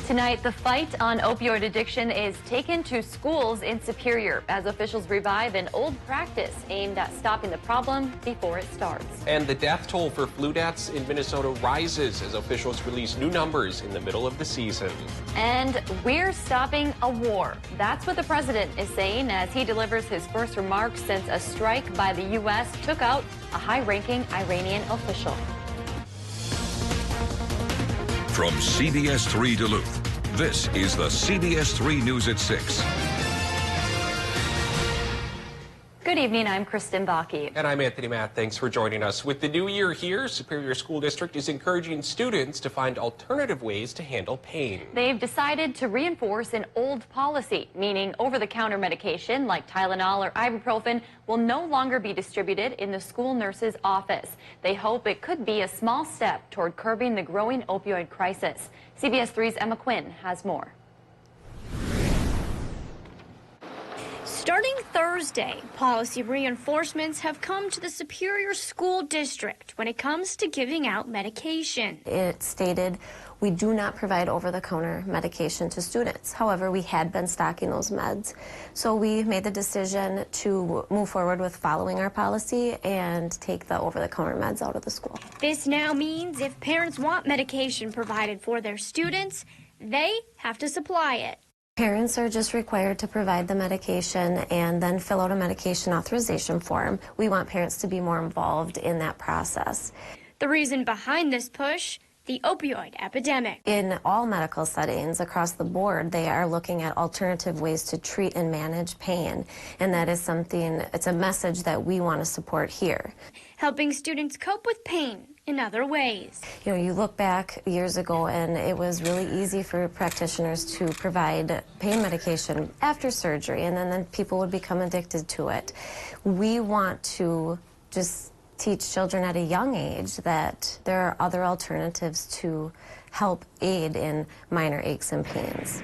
Tonight, the fight on opioid addiction is taken to schools in Superior as officials revive an old practice aimed at stopping the problem before it starts. And the death toll for flu deaths in Minnesota rises as officials release new numbers in the middle of the season. And we're stopping a war. That's what the president is saying as he delivers his first remarks since a strike by the U.S. took out a high-ranking Iranian official. From CBS3 Duluth, this is the CBS3 News at 6. Good evening, I'm Kristen Bakke. And I'm Anthony Matt. Thanks for joining us. With the new year here, Superior School District is encouraging students to find alternative ways to handle pain. They've decided to reinforce an old policy, meaning over-the-counter medication like Tylenol or ibuprofen will no longer be distributed in the school nurse's office. They hope it could be a small step toward curbing the growing opioid crisis. CBS3's Emma Quinn has more. Starting Thursday, policy reinforcements have come to the Superior School District when it comes to giving out medication. It stated we do not provide over-the-counter medication to students. However, we had been stocking those meds. So we made the decision to move forward with following our policy and take the over-the-counter meds out of the school. This now means if parents want medication provided for their students, they have to supply it. Parents are just required to provide the medication and then fill out a medication authorization form. We want parents to be more involved in that process. The reason behind this push, the opioid epidemic. In all medical settings across the board, they are looking at alternative ways to treat and manage pain. And that is something, it's a message that we want to support here. Helping students cope with pain in other ways. You know, you look back years ago and it was really easy for practitioners to provide pain medication after surgery, and then people would become addicted to it. We want to just teach children at a young age that there are other alternatives to help aid in minor aches and pains.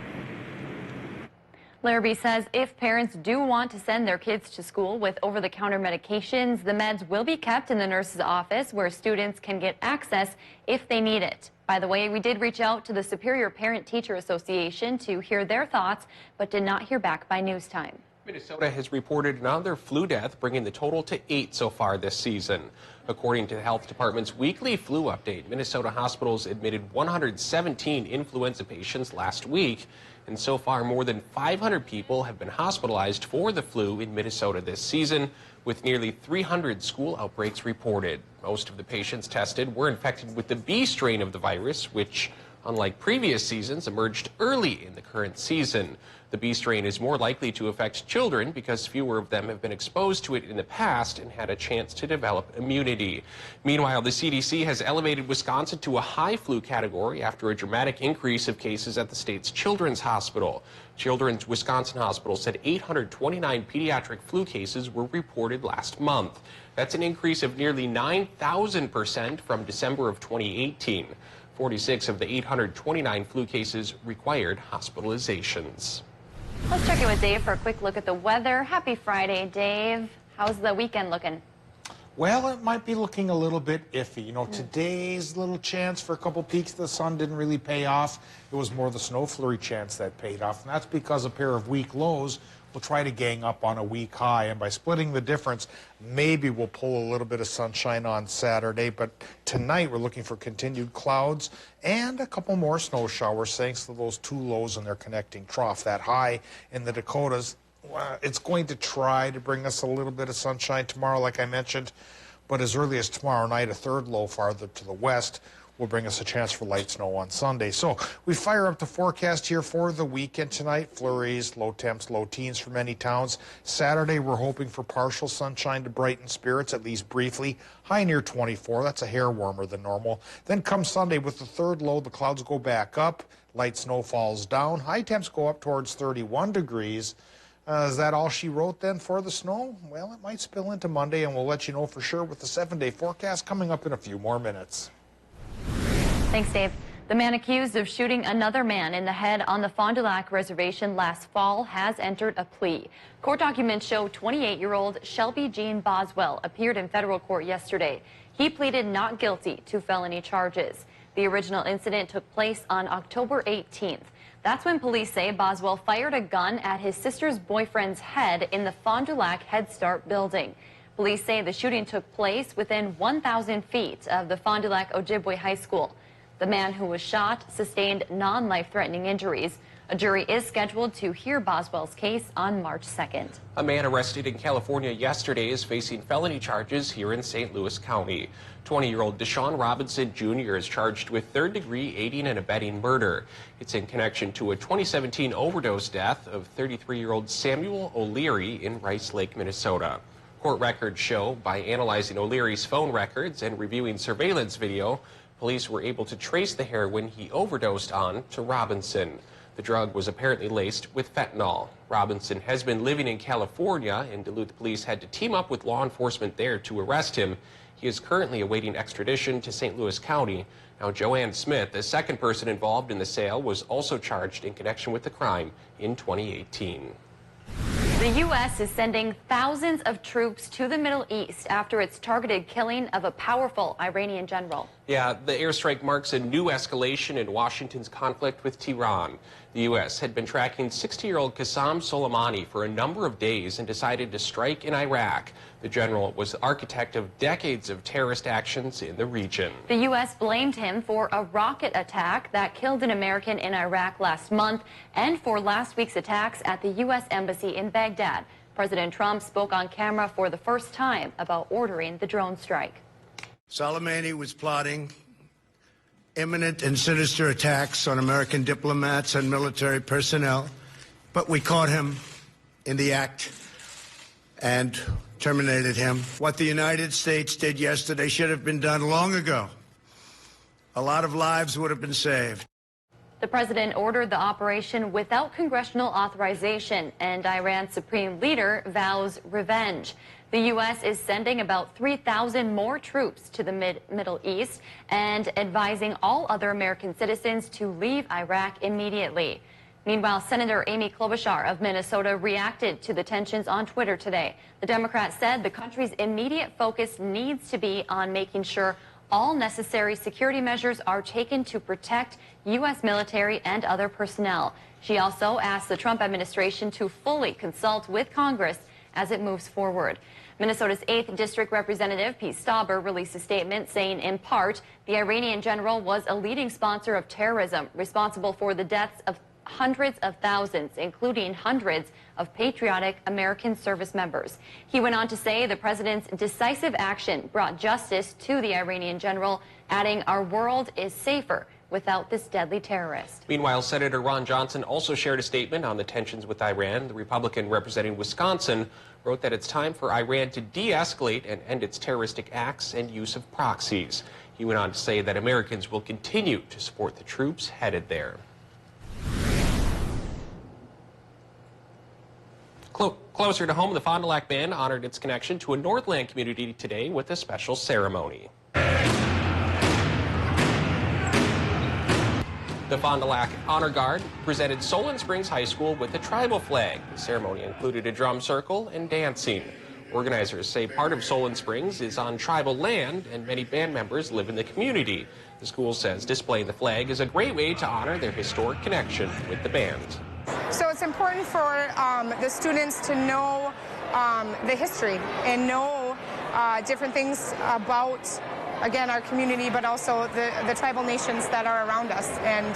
Larrabee says if parents do want to send their kids to school with over-the-counter medications, the meds will be kept in the nurse's office where students can get access if they need it. By the way, we did reach out to the Superior Parent-Teacher Association to hear their thoughts, but did not hear back by news time. Minnesota has reported another flu death, bringing the total to 8 so far this season. According to the Health Department's weekly flu update, Minnesota hospitals admitted 117 influenza patients last week, and so far more than 500 people have been hospitalized for the flu in Minnesota this season, with nearly 300 school outbreaks reported. Most of the patients tested were infected with the B strain of the virus, which, unlike previous seasons, emerged early in the current season. The B strain is more likely to affect children because fewer of them have been exposed to it in the past and had a chance to develop immunity. Meanwhile, the CDC has elevated Wisconsin to a high flu category after a dramatic increase of cases at the state's Children's Hospital. Children's Wisconsin Hospital said 829 pediatric flu cases were reported last month. That's an increase of nearly 9,000% from December of 2018. 46 of the 829 flu cases required hospitalizations. Let's check in with Dave for a quick look at the weather. Happy Friday, Dave. How's the weekend looking? Well, it might be looking a little bit iffy. You know, today's little chance for a couple peaks of the sun didn't really pay off. It was more the snow flurry chance that paid off, and that's because a pair of weak lows will try to gang up on a weak high, and by splitting the difference, maybe we'll pull a little bit of sunshine on Saturday. But tonight we're looking for continued clouds and a couple more snow showers thanks to those two lows in their connecting trough. That high in the Dakotas, it's going to try to bring us a little bit of sunshine tomorrow, like I mentioned, but as early as tomorrow night, a third low farther to the west will bring us a chance for light snow on Sunday. So we fire up the forecast here for the weekend tonight. Flurries, low temps, low teens for many towns. Saturday, we're hoping for partial sunshine to brighten spirits, at least briefly. High near 24. That's a hair warmer than normal. Then come Sunday with the third low, the clouds go back up. Light snow falls down. High temps go up towards 31 degrees. Is that all she wrote then for the snow? Well, it might spill into Monday, and we'll let you know for sure with the 7-day forecast coming up in a few more minutes. Thanks, Dave. The man accused of shooting another man in the head on the Fond du Lac reservation last fall has entered a plea. Court documents show 28-year-old Shelby Jean Boswell appeared in federal court yesterday. He pleaded not guilty to felony charges. The original incident took place on October 18th. That's when police say Boswell fired a gun at his sister's boyfriend's head in the Fond du Lac Head Start building. Police say the shooting took place within 1,000 feet of the Fond du Lac Ojibwe High School. The man who was shot sustained non-life-threatening injuries. A jury is scheduled to hear Boswell's case on March 2nd. A man arrested in California yesterday is facing felony charges here in St. Louis County. 20-year-old Deshaun Robinson Jr. is charged with third-degree aiding and abetting murder. It's in connection to a 2017 overdose death of 33-year-old Samuel O'Leary in Rice Lake, Minnesota. Court records show by analyzing O'Leary's phone records and reviewing surveillance video, police were able to trace the heroin he overdosed on to Robinson. The drug was apparently laced with fentanyl. Robinson has been living in California, and Duluth police had to team up with law enforcement there to arrest him. He is currently awaiting extradition to St. Louis County. Now, Joanne Smith, the second person involved in the sale, was also charged in connection with the crime in 2018. The U.S. is sending thousands of troops to the Middle East after its targeted killing of a powerful Iranian general. Yeah, the airstrike marks a new escalation in Washington's conflict with Tehran. The U.S. had been tracking 60-year-old Qassam Soleimani for a number of days and decided to strike in Iraq. The general was the architect of decades of terrorist actions in the region. The U.S. blamed him for a rocket attack that killed an American in Iraq last month and for last week's attacks at the U.S. Embassy in Baghdad. President Trump spoke on camera for the first time about ordering the drone strike. Soleimani was plotting imminent and sinister attacks on American diplomats and military personnel, but we caught him in the act and terminated him. What the United States did yesterday should have been done long ago. A lot of lives would have been saved. The president ordered the operation without congressional authorization, and Iran's supreme leader vows revenge. The U.S. is sending about 3,000 more troops to the Middle East and advising all other American citizens to leave Iraq immediately. Meanwhile, Senator Amy Klobuchar of Minnesota reacted to the tensions on Twitter today. The Democrat said the country's immediate focus needs to be on making sure all necessary security measures are taken to protect U.S. military and other personnel. She also asked the Trump administration to fully consult with Congress as it moves forward. Minnesota's 8th District Representative Pete Stauber released a statement saying, in part, the Iranian general was a leading sponsor of terrorism, responsible for the deaths of hundreds of thousands, including hundreds of patriotic American service members. He went on to say the president's decisive action brought justice to the Iranian general, adding, "Our world is safer without this deadly terrorist." Meanwhile, Senator Ron Johnson also shared a statement on the tensions with Iran. The Republican representing Wisconsin wrote that it's time for Iran to de-escalate and end its terroristic acts and use of proxies. He went on to say that Americans will continue to support the troops headed there. Closer to home, the Fond du Lac Band honored its connection to a Northland community today with a special ceremony. The Fond du Lac Honor Guard presented Solon Springs High School with a tribal flag. The ceremony included a drum circle and dancing. Organizers say part of Solon Springs is on tribal land and many band members live in the community. The school says displaying the flag is a great way to honor their historic connection with the band. So it's important for the students to know the history and know different things about, again, our community, but also the tribal nations that are around us and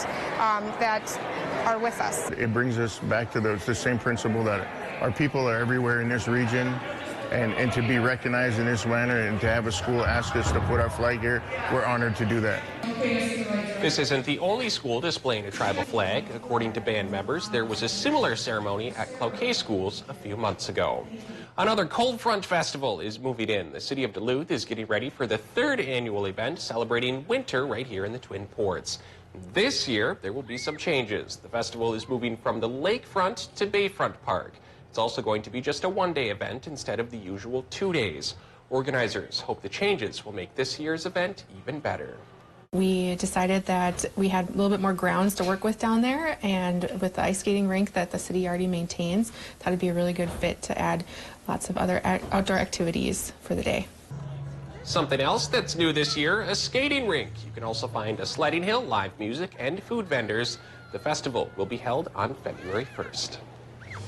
that are with us. It brings us back to the same principle that our people are everywhere in this region, and to be recognized in this manner and to have a school ask us to put our flag here, we're honored to do that. This isn't the only school displaying a tribal flag. According to band members, there was a similar ceremony at Cloquet schools a few months ago. Another cold front festival is moving in. The city of Duluth is getting ready for the third annual event celebrating winter right here in the Twin Ports. This year, there will be some changes. The festival is moving from the lakefront to Bayfront Park. It's also going to be just a one-day event instead of the usual 2 days. Organizers hope the changes will make this year's event even better. We decided that we had a little bit more grounds to work with down there, and with the ice skating rink that the city already maintains, that would be a really good fit to add lots of other outdoor activities for the day. Something else that's new this year, a skating rink. You can also find a sledding hill, live music, and food vendors. The festival will be held on February 1st.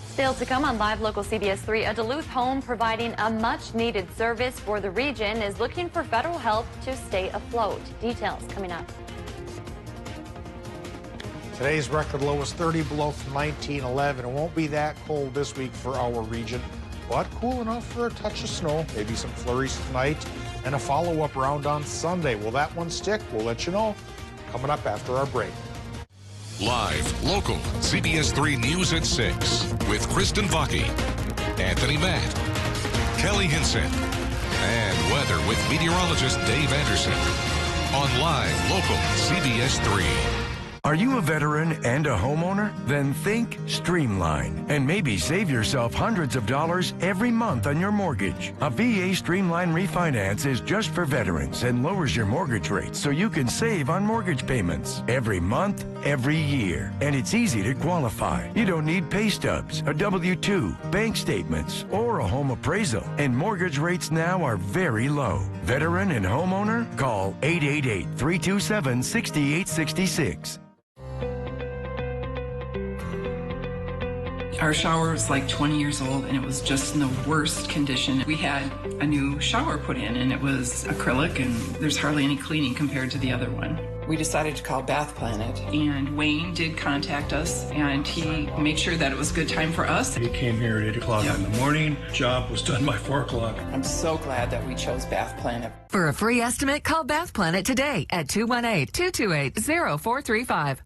Still to come on Live Local CBS3, a Duluth home providing a much-needed service for the region is looking for federal help to stay afloat. Details coming up. Today's record low is 30 below from 1911. It won't be that cold this week for our region, but cool enough for a touch of snow, maybe some flurries tonight, and a follow-up round on Sunday. Will that one stick? We'll let you know coming up after our break. Live, local, CBS3 News at 6 with Kristen Bucky, Anthony Matt, Kelly Hinson, and weather with meteorologist Dave Anderson on Live, local, CBS3. Are you a veteran and a homeowner? Then think Streamline and maybe save yourself hundreds of dollars every month on your mortgage. A VA Streamline refinance is just for veterans and lowers your mortgage rate so you can save on mortgage payments every month, every year. And it's easy to qualify. You don't need pay stubs, a W-2, bank statements, or a home appraisal. And mortgage rates now are very low. Veteran and homeowner? Call 888-327-6866. Our shower was like 20 years old and it was just in the worst condition. We had a new shower put in and it was acrylic and there's hardly any cleaning compared to the other one. We decided to call Bath Planet and Wayne did contact us and he made sure that it was a good time for us. He came here at 8 o'clock in the morning. Job was done by 4 o'clock. I'm so glad that we chose Bath Planet. For a free estimate, call Bath Planet today at 218-228-0435.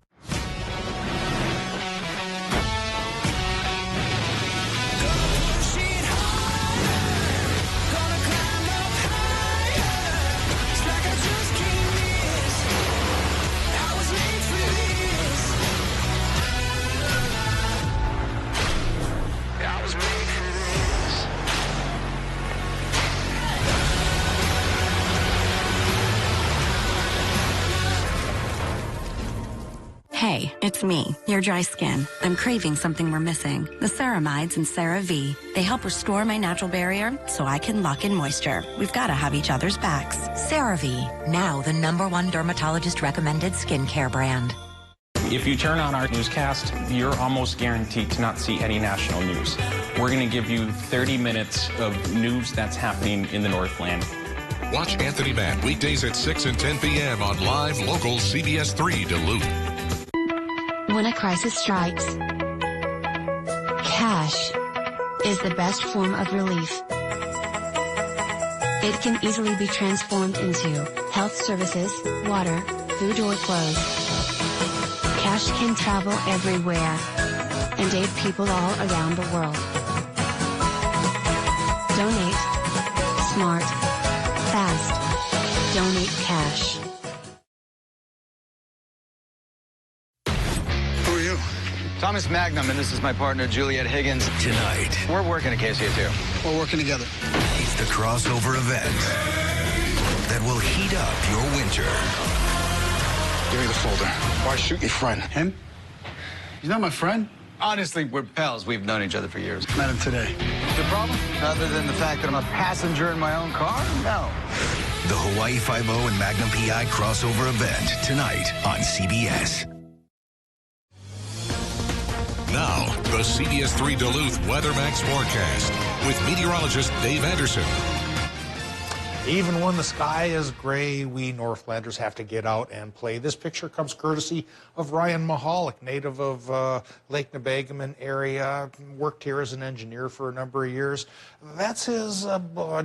Hey, it's me, your dry skin. I'm craving something we're missing. The ceramides in CeraVe. They help restore my natural barrier so I can lock in moisture. We've got to have each other's backs. CeraVe, now the #1 dermatologist recommended skincare brand. If you turn on our newscast, you're almost guaranteed to not see any national news. We're going to give you 30 minutes of news that's happening in the Northland. Watch Anthony Matt weekdays at 6 and 10 p.m. on Live, local, CBS3 Duluth. When a crisis strikes, cash is the best form of relief. It can easily be transformed into health services, water, food, or clothes. Cash can travel everywhere and aid people all around the world. Donate. Smart. Fast. Donate cash. Thomas Magnum, and this is my partner, Juliet Higgins. Tonight, We're working at KCA2. we're working together. It's the crossover event that will heat up your winter. Give me the folder. Why shoot your friend? Him? He's not my friend. Honestly, we're pals. We've known each other for years. Met him today. The problem? Other than the fact that I'm a passenger in my own car? No. The Hawaii Five-0 and Magnum PI crossover event tonight on CBS. Now, the CBS3 Duluth WeatherMax forecast with meteorologist Dave Anderson. Even when the sky is gray, we Northlanders have to get out and play. This picture comes courtesy of Ryan Mahalik, native of Lake Nebagamon area, worked here as an engineer for a number of years. That's his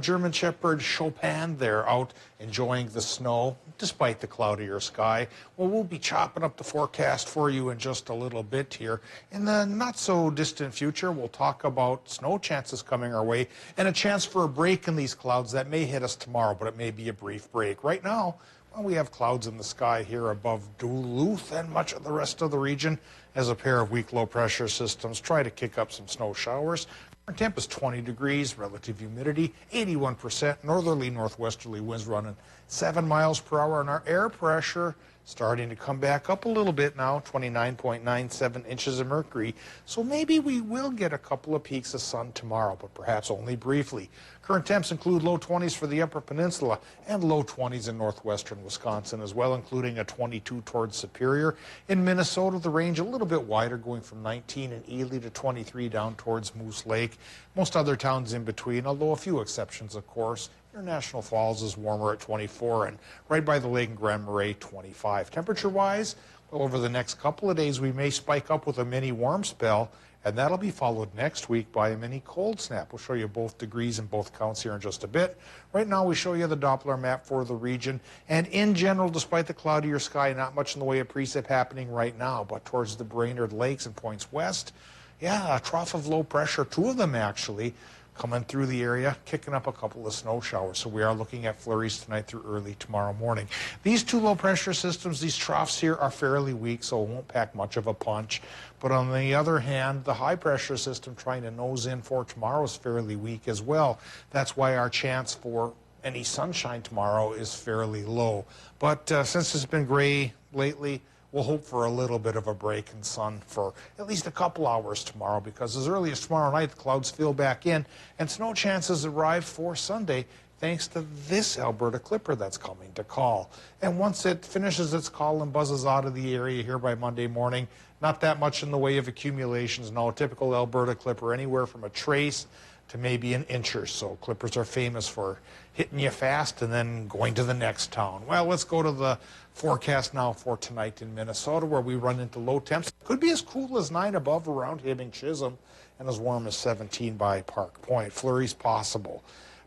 German Shepherd Chopin there, out enjoying the snow despite the cloudier sky. Well, we'll be chopping up the forecast for you in just a little bit here. In the not so distant future, we'll talk about snow chances coming our way and a chance for a break in these clouds that may hit us tomorrow, but it may be a brief break. Right now, well, we have clouds in the sky here above Duluth and much of the rest of the region as a pair of weak low pressure systems try to kick up some snow showers. Our temp is 20 degrees, relative humidity 81%, northerly northwesterly winds running 7 miles per hour, and our air pressure starting to come back up a little bit now, 29.97 inches of mercury. So maybe we will get a couple of peaks of sun tomorrow, but perhaps only briefly. Current temps include low 20s for the Upper Peninsula and low 20s in northwestern Wisconsin as well, including a 22 towards Superior. In Minnesota, the range a little bit wider, going from 19 in Ely to 23 down towards Moose Lake. Most other towns in between, although a few exceptions, of course. International Falls is warmer at 24, and right by the lake in Grand Marais, 25. Temperature-wise, well, over the next couple of days, we may spike up with a mini warm spell, and that'll be followed next week by a mini cold snap. We'll show you both degrees and both counts here in just a bit. Right now, we show you the Doppler map for the region, and in general, despite the cloudier sky, not much in the way of precip happening right now, but towards the Brainerd Lakes and points west, yeah, a trough of low pressure, two of them actually, coming through the area, kicking up a couple of snow showers. So we are looking at flurries tonight through early tomorrow morning. These two low pressure systems, these troughs here are fairly weak, so it won't pack much of a punch. But on the other hand, the high pressure system trying to nose in for tomorrow is fairly weak as well. That's why our chance for any sunshine tomorrow is fairly low. But since it's been gray lately, we'll hope for a little bit of a break in sun for at least a couple hours tomorrow, because as early as tomorrow night, the clouds fill back in and snow chances arrive for Sunday thanks to this Alberta Clipper that's coming to call. And once it finishes its call and buzzes out of the area here by Monday morning, not that much in the way of accumulations. No, typical Alberta Clipper, anywhere from a trace to maybe an inch or so. Clippers are famous for hitting you fast and then going to the next town. Well, let's go to the forecast now for tonight in Minnesota, where we run into low temps. Could be as cool as 9 above around Hibbing, Chisholm, and as warm as 17 by Park Point. Flurries possible,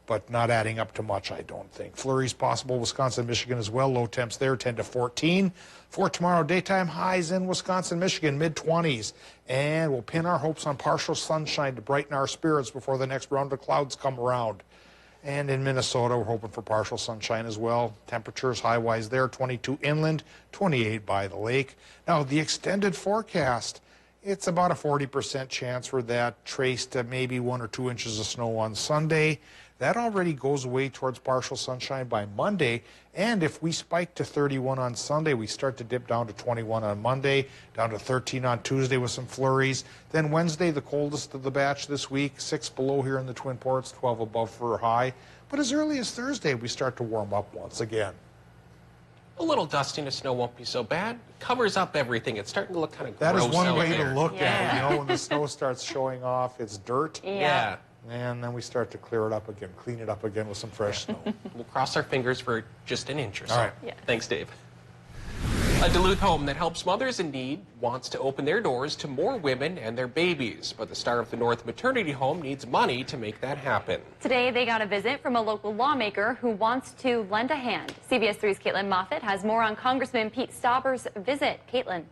but not adding up to much, I don't think. Flurries possible, Wisconsin, Michigan as well. Low temps there, 10 to 14. For tomorrow, daytime highs in Wisconsin, Michigan, mid-20s. And we'll pin our hopes on partial sunshine to brighten our spirits before the next round of clouds come around. And in Minnesota, we're hoping for partial sunshine as well. Temperatures high-wise there, 22 inland, 28 by the lake. Now, the extended forecast, it's about a 40% chance for that, traced to maybe 1 or 2 inches of snow on Sunday. That already goes away towards partial sunshine by Monday. And if we spike to 31 on Sunday, we start to dip down to 21 on Monday, down to 13 on Tuesday with some flurries. Then Wednesday, the coldest of the batch this week, 6 below here in the Twin Ports, 12 above for a high. But as early as Thursday, we start to warm up once again. A little dusting of snow won't be so bad. It covers up everything. It's starting to look kind of gross. That is one way there. to look at it. You know, when the snow starts showing off, it's dirt. Yeah. And then we start to clear it up again, clean it up again with some fresh snow. We'll cross our fingers for just an inch or so. All right. Yeah. Thanks, Dave. A Duluth home that helps mothers in need wants to open their doors to more women and their babies, but the Star of the North maternity home needs money to make that happen. Today, they got a visit from a local lawmaker who wants to lend a hand. CBS3's Caitlin Moffett has more on Congressman Pete Stauber's visit. Caitlin.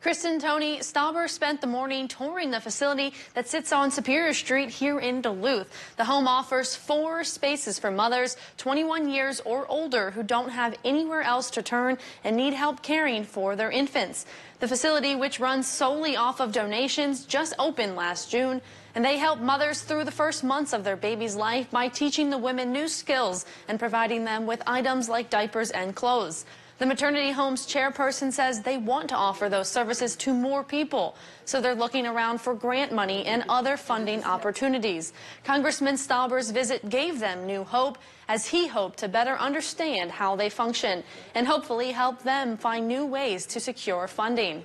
Kristen, Tony, Stauber spent the morning touring the facility that sits on Superior Street here in Duluth. The home offers 4 spaces for mothers 21 years or older who don't have anywhere else to turn and need help caring for their infants. The facility, which runs solely off of donations, just opened last June, and they help mothers through the first months of their baby's life by teaching the women new skills and providing them with items like diapers and clothes. The maternity home's chairperson says they want to offer those services to more people, so they're looking around for grant money and other funding opportunities. Congressman Stauber's visit gave them new hope, as he hoped to better understand how they function and hopefully help them find new ways to secure funding.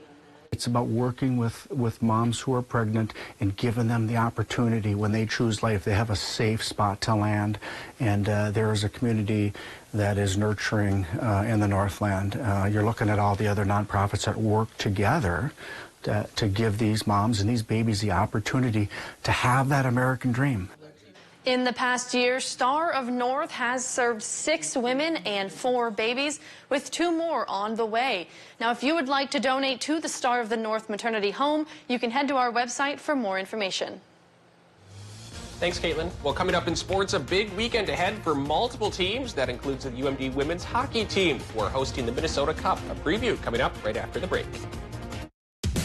It's about working with moms who are pregnant and giving them the opportunity when they choose life. They have a safe spot to land, and there is a community that is nurturing in the Northland. You're looking at all the other nonprofits that work together to give these moms and these babies the opportunity to have that American dream. In the past year, Star of North has served 6 women and 4 babies, with 2 more on the way. Now, if you would like to donate to the Star of the North maternity home, you can head to our website for more information. Thanks, Caitlin. Well, coming up in sports, a big weekend ahead for multiple teams. That includes the UMD women's hockey team. We're hosting the Minnesota Cup. A preview coming up right after the break.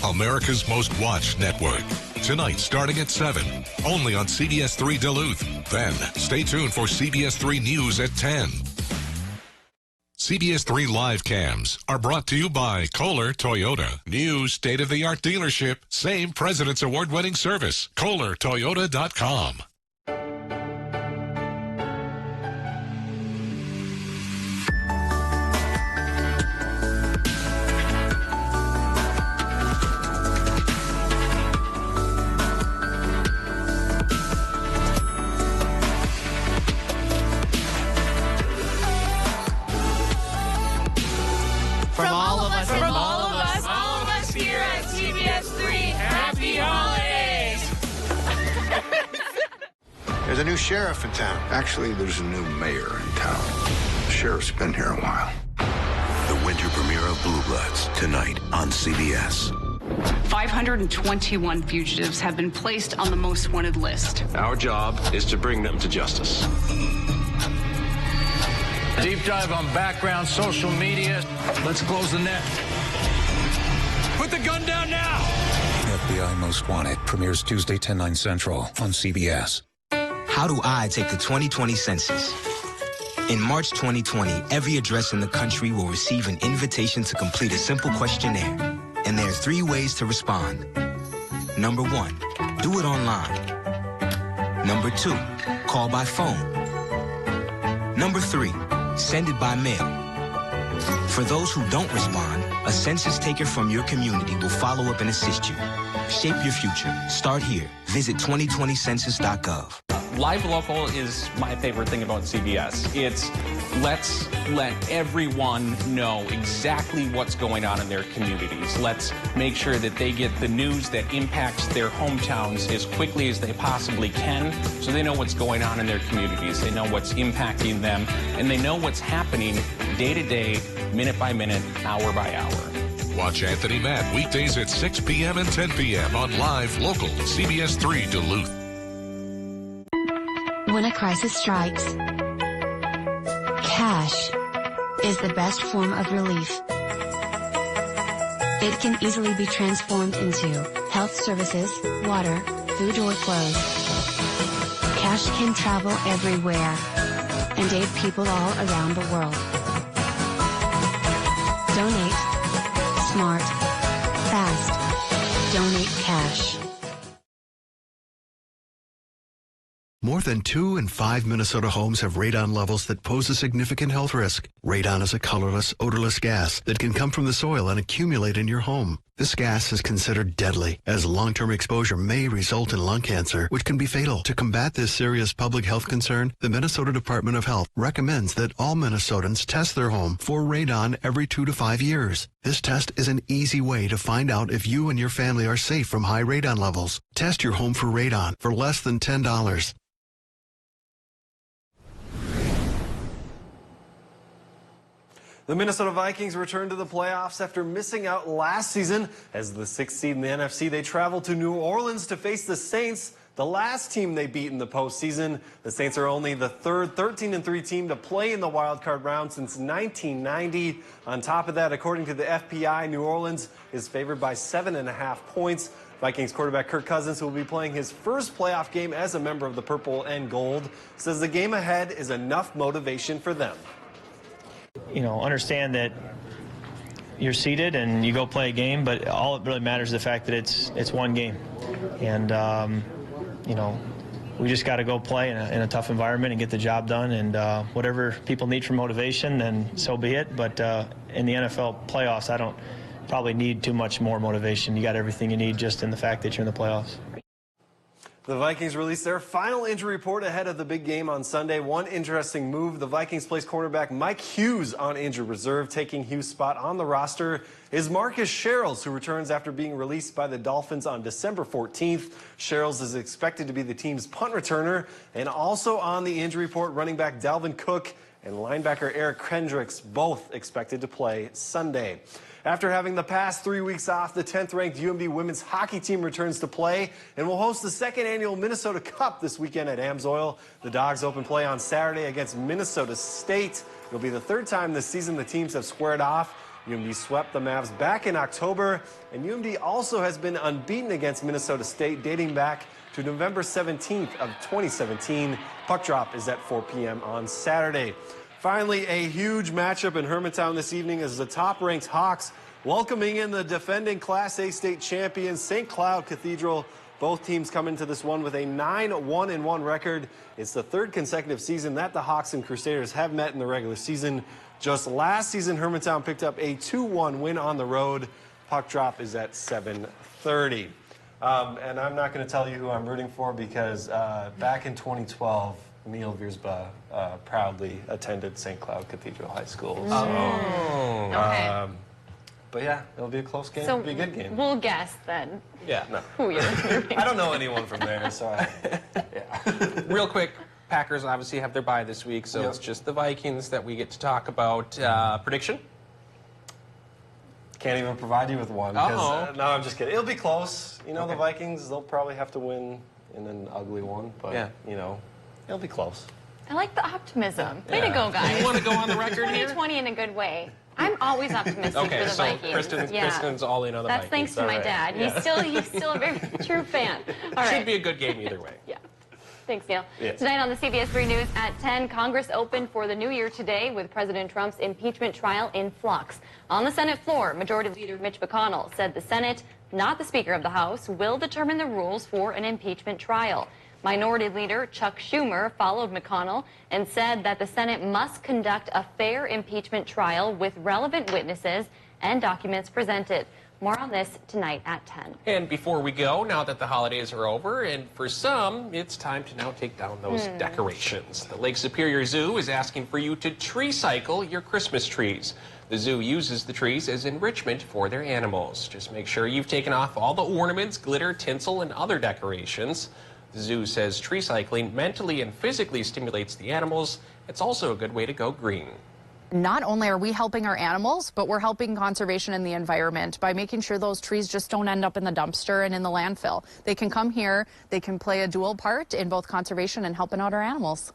America's Most Watched Network. Tonight, starting at 7, only on CBS3 Duluth. Then, stay tuned for CBS3 News at 10. CBS3 live cams are brought to you by Kohler Toyota. New state-of-the-art dealership. Same President's Award-winning service. KohlerToyota.com. From all of us here at CBS3, happy holidays! There's a new sheriff in town. Actually, there's a new mayor in town. The sheriff's been here a while. The winter premiere of Blue Bloods tonight on CBS. 521 fugitives have been placed on the most wanted list. Our job is to bring them to justice. Deep dive on background, social media. Let's close the net. Put the gun down now! FBI Most Wanted premieres Tuesday, 10/9 Central on CBS. How do I take the 2020 census? In March 2020, every address in the country will receive an invitation to complete a simple questionnaire. And there are 3 ways to respond. Number 1, do it online. Number 2, call by phone. Number 3, send it by mail. For those who don't respond, a census taker from your community will follow up and assist you. Shape your future. Start here. Visit 2020census.gov. Live Local is my favorite thing about CBS. It's let's let everyone know exactly what's going on in their communities. Let's make sure that they get the news that impacts their hometowns as quickly as they possibly can, so they know what's going on in their communities. They know what's impacting them, and they know what's happening day to day, minute by minute, hour by hour. Watch Anthony Matt weekdays at 6 p.m. and 10 p.m. on Live Local, CBS3 Duluth. When a crisis strikes, cash is the best form of relief. It can easily be transformed into health services, water, food, or clothes. Cash can travel everywhere and aid people all around the world. Donate. Smart. Fast. Donate cash. More than 2 in 5 Minnesota homes have radon levels that pose a significant health risk. Radon is a colorless, odorless gas that can come from the soil and accumulate in your home. This gas is considered deadly, as long-term exposure may result in lung cancer, which can be fatal. To combat this serious public health concern, the Minnesota Department of Health recommends that all Minnesotans test their home for radon every 2 to 5 years. This test is an easy way to find out if you and your family are safe from high radon levels. Test your home for radon for less than $10. The Minnesota Vikings return to the playoffs after missing out last season. As the 6th seed in the NFC, they travel to New Orleans to face the Saints, the last team they beat in the postseason. The Saints are only the third 13-3 team to play in the wild card round since 1990. On top of that, according to the FPI, New Orleans is favored by 7.5 points. Vikings quarterback Kirk Cousins, who will be playing his first playoff game as a member of the Purple and Gold, says the game ahead is enough motivation for them. You know, understand that you're seeded and you go play a game, but all it really matters is the fact that it's one game. And, you know, we just got to go play in a tough environment and get the job done. And whatever people need for motivation, then so be it. But in the NFL playoffs, I don't probably need too much more motivation. You got everything you need just in the fact that you're in the playoffs. The Vikings released their final injury report ahead of the big game on Sunday. One interesting move, the Vikings placed cornerback Mike Hughes on injured reserve. Taking Hughes' spot on the roster is Marcus Sherrills, who returns after being released by the Dolphins on December 14th. Sherrills is expected to be the team's punt returner. And also on the injury report, running back Dalvin Cook and linebacker Eric Kendricks, both expected to play Sunday. After having the past 3 weeks off, the 10th-ranked UMD women's hockey team returns to play and will host the 2nd annual Minnesota Cup this weekend at Amsoil. The Dogs open play on Saturday against Minnesota State. It'll be the 3rd time this season the teams have squared off. UMD swept the Mavs back in October, and UMD also has been unbeaten against Minnesota State dating back to November 17th of 2017. Puck drop is at 4 p.m. on Saturday. Finally, a huge matchup in Hermantown this evening as the top-ranked Hawks welcoming in the defending Class A state champions, St. Cloud Cathedral. Both teams come into this one with a 9-1-1 record. It's the third consecutive season that the Hawks and Crusaders have met in the regular season. Just last season, Hermantown picked up a 2-1 win on the road. Puck drop is at 7:30. And I'm not going to tell you who I'm rooting for because back in 2012, Neil Viersba proudly attended St. Cloud Cathedral High School. Okay. But yeah, it'll be a close game. So it'll be a good game. We'll guess then. Yeah, no. Who you're rooting. I don't know anyone from there, so Real quick, Packers obviously have their bye this week, so it's just the Vikings that we get to talk about. Prediction? Can't even provide you with one. No, I'm just kidding. It'll be close. You know, the Vikings, they'll probably have to win in an ugly one, but, you know, it'll be close. I like the optimism. Way to go, guys. You want to go on the record here? 2020 in a good way. I'm always optimistic for the Vikings. Kristen's all in on the That's Vikings. That's thanks to my dad. He's still a very true fan. All right. Should be a good game either way. Yeah. Thanks, Neil. Yes. Tonight on the CBS3 News at 10, Congress opened for the new year today with President Trump's impeachment trial in flux. On the Senate floor, Majority Leader Mitch McConnell said the Senate, not the Speaker of the House, will determine the rules for an impeachment trial. Minority Leader Chuck Schumer followed McConnell and said that the Senate must conduct a fair impeachment trial with relevant witnesses and documents presented. More on this tonight at 10. And before we go, now that the holidays are over, and for some, it's time to now take down those decorations. The Lake Superior Zoo is asking for you to tree cycle your Christmas trees. The zoo uses the trees as enrichment for their animals. Just make sure you've taken off all the ornaments, glitter, tinsel, and other decorations. The zoo says tree cycling mentally and physically stimulates the animals. It's also a good way to go green. Not only are we helping our animals, but we're helping conservation in the environment by making sure those trees just don't end up in the dumpster and in the landfill. They can come here, they can play a dual part in both conservation and helping out our animals.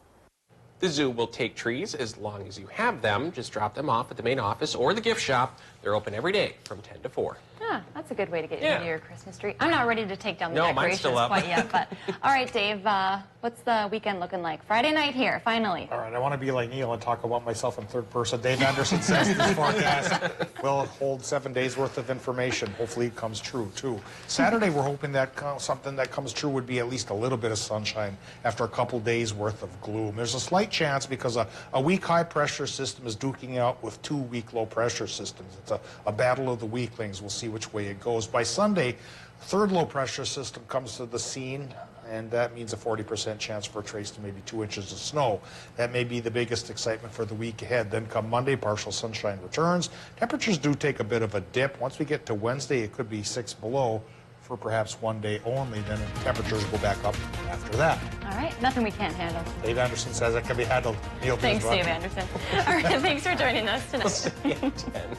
The zoo will take trees as long as you have them. Just drop them off at the main office or the gift shop. They're open every day from 10 to 4. Ah, that's a good way to get into your Christmas tree. I'm not ready to take down the decorations still up. quite yet, but all right, Dave, what's the weekend looking like? Friday night here, finally. All right, I want to be like Neil and talk about myself in third person. Dave Anderson says this forecast will hold 7 days worth of information. Hopefully it comes true, too. Saturday, we're hoping that something that comes true would be at least a little bit of sunshine after a couple days worth of gloom. There's a slight chance because a weak high pressure system is duking out with 2 weak low pressure systems. It's a battle of the weaklings. We'll see which way it goes. By Sunday, third low pressure system comes to the scene, and that means a 40% chance for a trace to maybe 2 inches of snow. That may be the biggest excitement for the week ahead. Then come Monday, partial sunshine returns. Temperatures do take a bit of a dip. Once we get to Wednesday, it could be 6 below for perhaps 1 day only. Then temperatures go back up after that. All right, nothing we can't handle. Dave Anderson says it can be handled. Neil Thanks, Dave Anderson. All right, thanks for joining us tonight. We'll see you at 10.